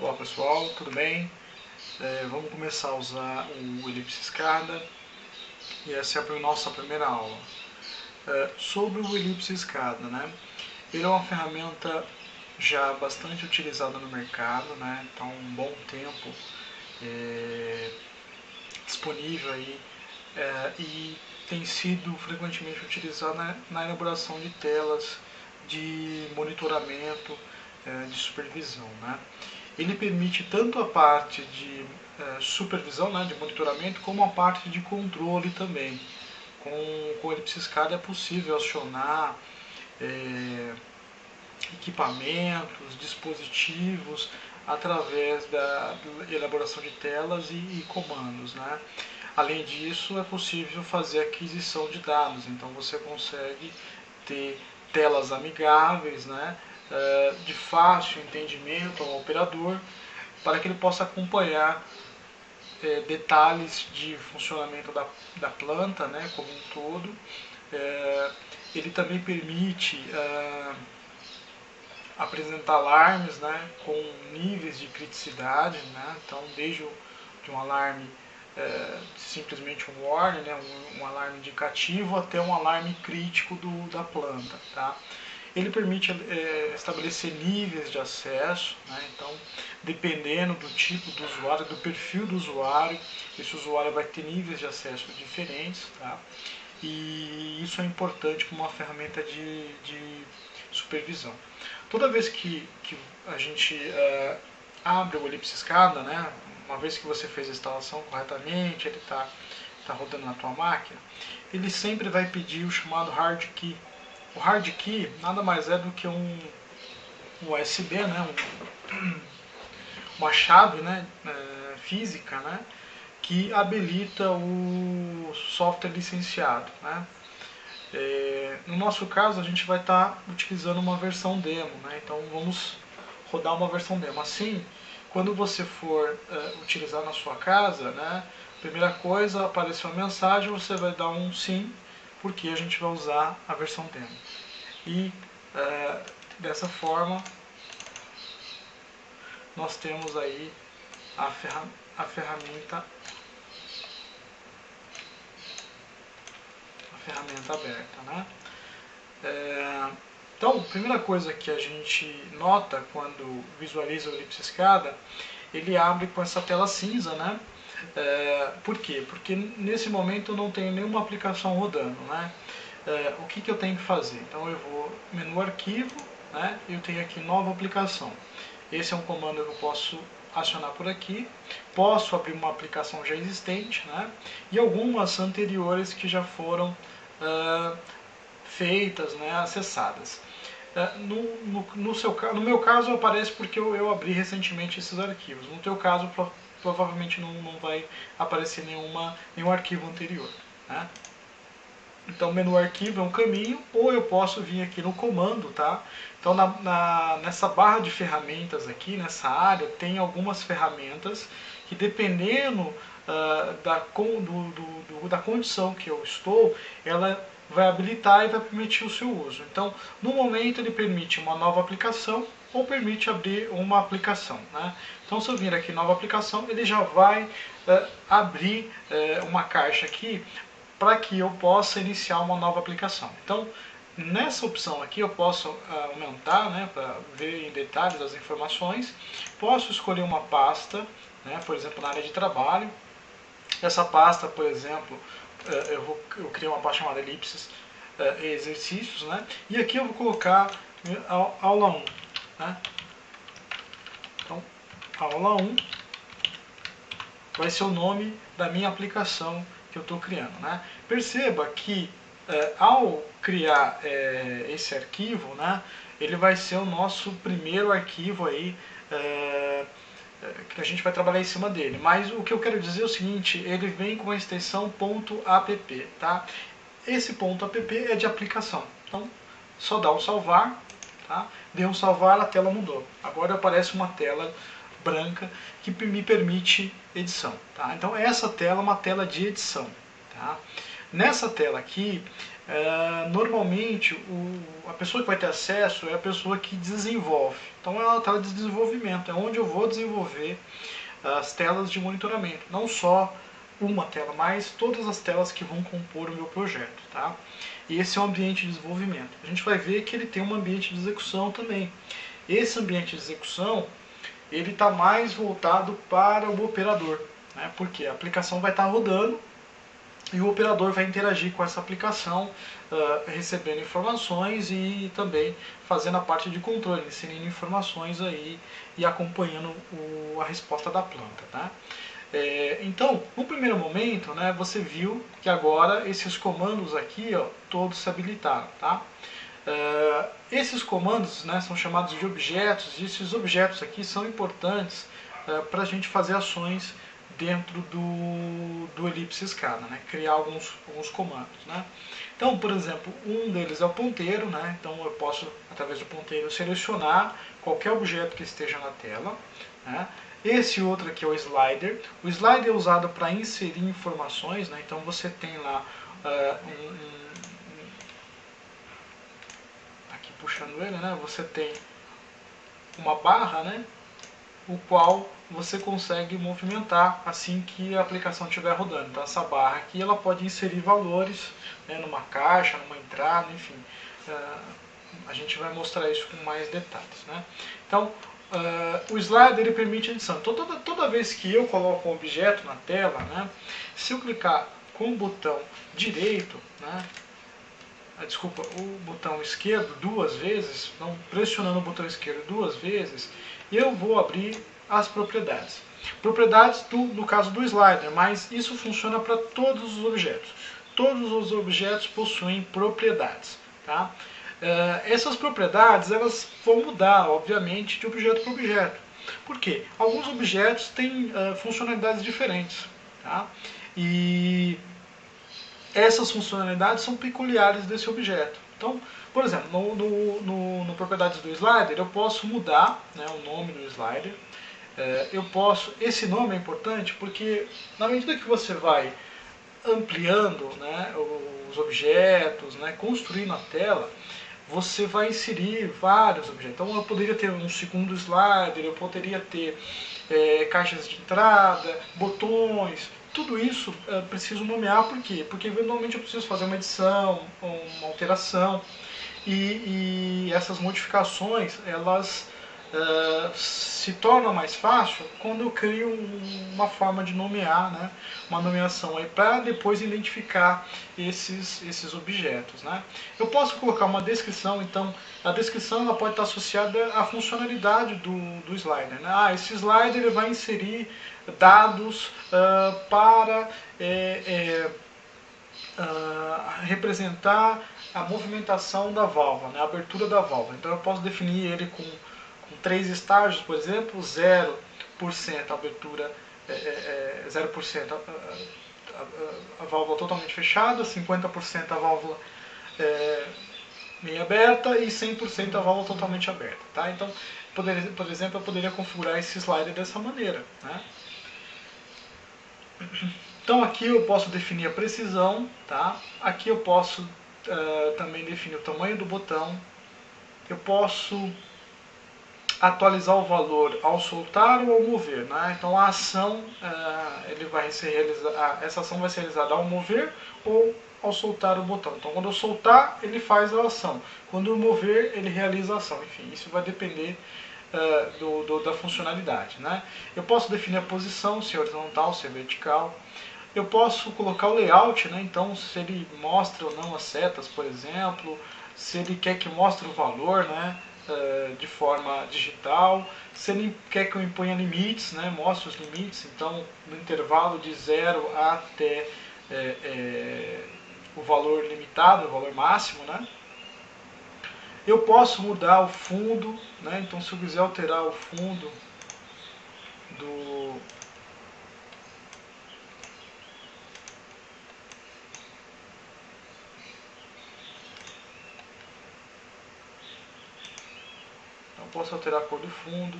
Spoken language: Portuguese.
Olá pessoal, tudo bem? Vamos começar a usar o Ellipse Escada e essa é a nossa primeira aula. Sobre o Ellipse Escada, né? Ele é uma ferramenta já bastante utilizada no mercado, né? Está há um bom tempo disponível aí e tem sido frequentemente utilizada na elaboração de telas de monitoramento, de supervisão, né? Ele permite tanto a parte de supervisão, né, de monitoramento, como a parte de controle também. Com o Ellipse Escada é possível acionar equipamentos, dispositivos, através da elaboração de telas e comandos, né? Além disso, é possível fazer aquisição de dados, então você consegue ter telas amigáveis, né, de fácil entendimento ao operador, para que ele possa acompanhar detalhes de funcionamento da planta, né, como um todo. Ele também permite apresentar alarmes, né, com níveis de criticidade, né, então desde de um alarme simplesmente um warning, né, um alarme indicativo, até um alarme crítico da planta. Tá? Ele permite estabelecer níveis de acesso, né? Então, dependendo do tipo do usuário, do perfil do usuário, esse usuário vai ter níveis de acesso diferentes. Tá? E isso é importante como uma ferramenta de supervisão. Toda vez que a gente abre o Ellipse Escada, né, uma vez que você fez a instalação corretamente, ele está rodando na tua máquina, ele sempre vai pedir o chamado hard key. O hard key nada mais é do que um USB, né, uma chave, né, física, né, que habilita o software licenciado. Né. No nosso caso, a gente vai estar utilizando uma versão demo, né, então vamos rodar uma versão demo. Assim, quando você for utilizar na sua casa, né, primeira coisa, apareceu uma mensagem, você vai dar um sim, porque a gente vai usar a versão demo. E dessa forma nós temos aí a ferramenta aberta, né? Então, a primeira coisa que a gente nota quando visualiza o Ellipse Escada, ele abre com essa tela cinza, né? Por quê? Porque nesse momento eu não tenho nenhuma aplicação rodando, né? O que eu tenho que fazer? Então eu vou menu arquivo, né? Eu tenho aqui nova aplicação. Esse é um comando que eu posso acionar por aqui. Posso abrir uma aplicação já existente, né? E algumas anteriores que já foram feitas, né? Acessadas. No meu caso aparece porque eu abri recentemente esses arquivos. No teu caso provavelmente não vai aparecer nenhum arquivo anterior. Né? Então, menu arquivo é um caminho, ou eu posso vir aqui no comando, tá? Então, nessa barra de ferramentas aqui, nessa área, tem algumas ferramentas que, dependendo da condição que eu estou, ela vai habilitar e vai permitir o seu uso. Então, no momento, ele permite uma nova aplicação ou permite abrir uma aplicação. Né? Então, se eu vir aqui nova aplicação, ele já vai abrir uma caixa aqui para que eu possa iniciar uma nova aplicação. Então, nessa opção aqui eu posso aumentar, né, para ver em detalhes as informações. Posso escolher uma pasta, né, por exemplo, na área de trabalho. Essa pasta, por exemplo, eu criei uma pasta chamada Ellipses exercícios, né, e aqui eu vou colocar aula 1. Né. Então, aula 1 vai ser o nome da minha aplicação que eu estou criando. Né? Perceba que ao criar esse arquivo, né, ele vai ser o nosso primeiro arquivo aí, que a gente vai trabalhar em cima dele. Mas o que eu quero dizer é o seguinte, ele vem com a extensão .app. Tá? Esse .app é de aplicação. Então, só dá um salvar. Tá? Deu um salvar, a tela mudou. Agora aparece uma tela branca que me permite edição. Tá? Então essa tela é uma tela de edição. Tá? Nessa tela aqui normalmente a pessoa que vai ter acesso é a pessoa que desenvolve. Então é uma tela de desenvolvimento, é onde eu vou desenvolver as telas de monitoramento, não só uma tela, mas todas as telas que vão compor o meu projeto, tá? E esse é o ambiente de desenvolvimento. A gente vai ver que ele tem um ambiente de execução também. Esse ambiente de execução, ele está mais voltado para o operador, né? Porque a aplicação vai estar rodando e o operador vai interagir com essa aplicação, recebendo informações e também fazendo a parte de controle, inserindo informações aí e acompanhando a resposta da planta, tá? Então, no primeiro momento, né, você viu que agora esses comandos aqui, ó, todos se habilitaram, tá? Esses comandos, né, são chamados de objetos, e esses objetos aqui são importantes para a gente fazer ações dentro do Ellipse SCADA, né, criar alguns comandos, né? Então, por exemplo, um deles é o ponteiro, né? Então eu posso, através do ponteiro, selecionar qualquer objeto que esteja na tela, né? Esse outro aqui é o slider. O slider é usado para inserir informações, né? Então você tem lá aqui puxando ele, né? Você tem uma barra, né? O qual você consegue movimentar assim que a aplicação estiver rodando. Então essa barra aqui ela pode inserir valores, né, numa caixa, numa entrada, enfim. A gente vai mostrar isso com mais detalhes, né? Então o slider ele permite edição. Então toda vez que eu coloco um objeto na tela, né, se eu clicar com o botão direito, né, desculpa, o botão esquerdo duas vezes, então pressionando o botão esquerdo duas vezes, eu vou abrir as propriedades. Propriedades no caso do slider, mas isso funciona para todos os objetos. Todos os objetos possuem propriedades, tá? Essas propriedades elas vão mudar, obviamente, de objeto para objeto. Por quê? Alguns objetos têm funcionalidades diferentes, tá? E essas funcionalidades são peculiares desse objeto. Então, por exemplo, no propriedades do slider, eu posso mudar, né, o nome do slider. Eu posso, esse nome é importante porque na medida que você vai ampliando, né, os objetos, né, construindo a tela, você vai inserir vários objetos. Então eu poderia ter um segundo slider, eu poderia ter caixas de entrada, botões, tudo isso preciso nomear. Por quê? Porque eventualmente eu preciso fazer uma edição, uma alteração, e essas modificações elas se torna mais fácil quando eu crio uma forma de nomear, né, uma nomeação aí para depois identificar esses objetos, né. Eu posso colocar uma descrição, então a descrição ela pode estar associada à funcionalidade do slider, né. Esse slider ele vai inserir dados para representar a movimentação da válvula, né, a abertura da válvula. Então eu posso definir ele com 3 estágios, por exemplo, 0% abertura, 0% a válvula totalmente fechada, 50% a válvula meio aberta e 100% a válvula totalmente aberta. Tá? Então, por exemplo, eu poderia configurar esse slider dessa maneira. Né? Então aqui eu posso definir a precisão, tá? Aqui eu posso também definir o tamanho do botão, eu posso atualizar o valor ao soltar ou ao mover, né? Então a ação ele vai ser essa ação vai ser realizada ao mover ou ao soltar o botão. Então quando eu soltar ele faz a ação, quando eu mover ele realiza a ação. Enfim, isso vai depender da funcionalidade, né? Eu posso definir a posição, se é horizontal, se é vertical. Eu posso colocar o layout, né? Então se ele mostra ou não as setas, por exemplo, se ele quer que mostre o valor, né, de forma digital, se ele quer que eu imponha limites, né, mostre os limites, então no intervalo de 0 até o valor limitado, o valor máximo, né. Eu posso mudar o fundo, né, então se eu quiser alterar o fundo do posso alterar a cor do fundo,